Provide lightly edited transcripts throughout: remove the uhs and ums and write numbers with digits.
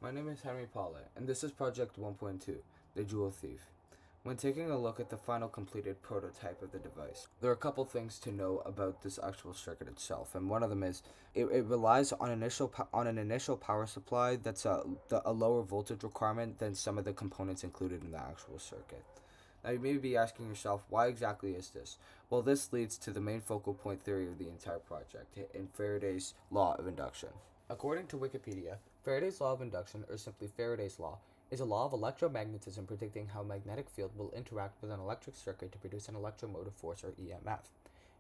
My name is Henry Paulette, and this is Project 1.2, the Jewel Thief. When taking a look at the final completed prototype of the device, there are a couple things to know about this actual circuit itself, and one of them is it relies on an initial power supply that's a lower voltage requirement than some of the components included in the actual circuit. Now you may be asking yourself, why exactly is this? Well, this leads to the main focal point theory of the entire project, in Faraday's law of induction. According to Wikipedia, Faraday's law of induction, or simply Faraday's law, is a law of electromagnetism predicting how a magnetic field will interact with an electric circuit to produce an electromotive force, or EMF.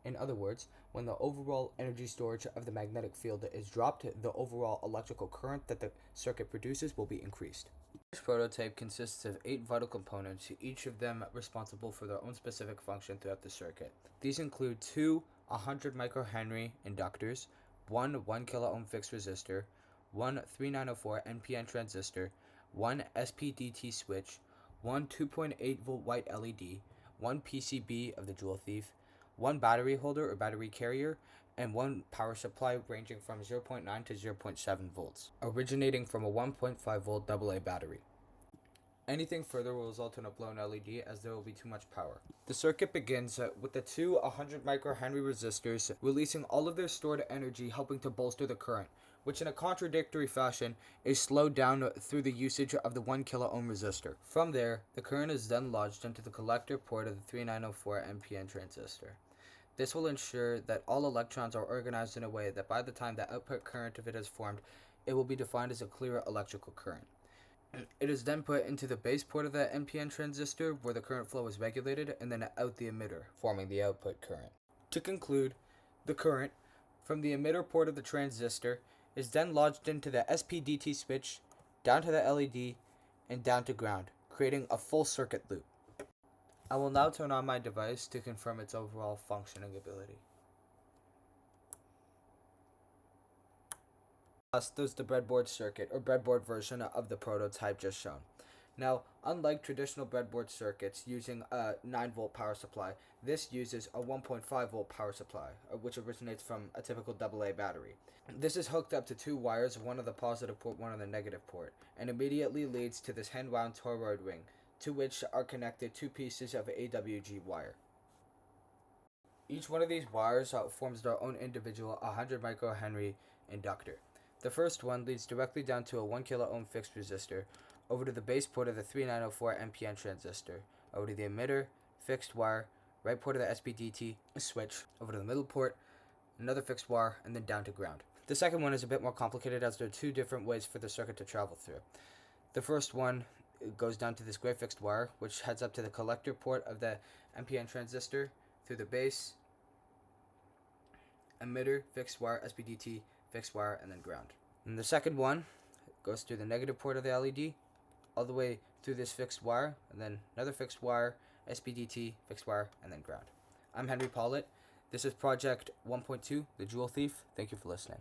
In other words, when the overall energy storage of the magnetic field is dropped, the overall electrical current that the circuit produces will be increased. This prototype consists of 8 vital components, each of them responsible for their own specific function throughout the circuit. These include 2 100 microhenry inductors, one 1 kilo ohm fixed resistor, one 3904 NPN transistor, one SPDT switch, one 2.8 volt white LED, one PCB of the Jewel Thief, one battery holder or battery carrier, and one power supply ranging from 0.9 to 0.7 volts, originating from a 1.5 volt AA battery. Anything further will result in a blown LED, as there will be too much power. The circuit begins with the 2 100 microhenry resistors releasing all of their stored energy, helping to bolster the current, which in a contradictory fashion is slowed down through the usage of the 1 kilo ohm resistor. From there, the current is then lodged into the collector port of the 3904 NPN transistor. This will ensure that all electrons are organized in a way that by the time the output current of it is formed, it will be defined as a clear electrical current. It is then put into the base port of the NPN transistor, where the current flow is regulated, and then out the emitter, forming the output current. To conclude, the current from the emitter port of the transistor is then lodged into the SPDT switch, down to the LED, and down to ground, creating a full circuit loop. I will now turn on my device to confirm its overall functioning ability. Thus, there's the breadboard circuit, or breadboard version of the prototype just shown. Now, unlike traditional breadboard circuits using a 9 volt power supply, this uses a 1.5 volt power supply, which originates from a typical AA battery. This is hooked up to 2 wires, one on the positive port, one on the negative port, and immediately leads to this hand-wound toroid ring, to which are connected 2 pieces of AWG wire. Each one of these wires forms their own individual 100 microhenry inductor. The first one leads directly down to a 1 kilo ohm fixed resistor, over to the base port of the 3904 NPN transistor, over to the emitter, fixed wire, right port of the SPDT switch, over to the middle port, another fixed wire, and then down to ground. The second one is a bit more complicated, as there are 2 different ways for the circuit to travel through. The first one goes down to this gray fixed wire, which heads up to the collector port of the NPN transistor, through the base, emitter, fixed wire, SPDT, fixed wire, and then ground. And the second one goes through the negative port of the LED, all the way through this fixed wire, and then another fixed wire, SPDT, fixed wire, and then ground. I'm Henry Paulette. This is Project 1.2, the Jewel Thief. Thank you for listening.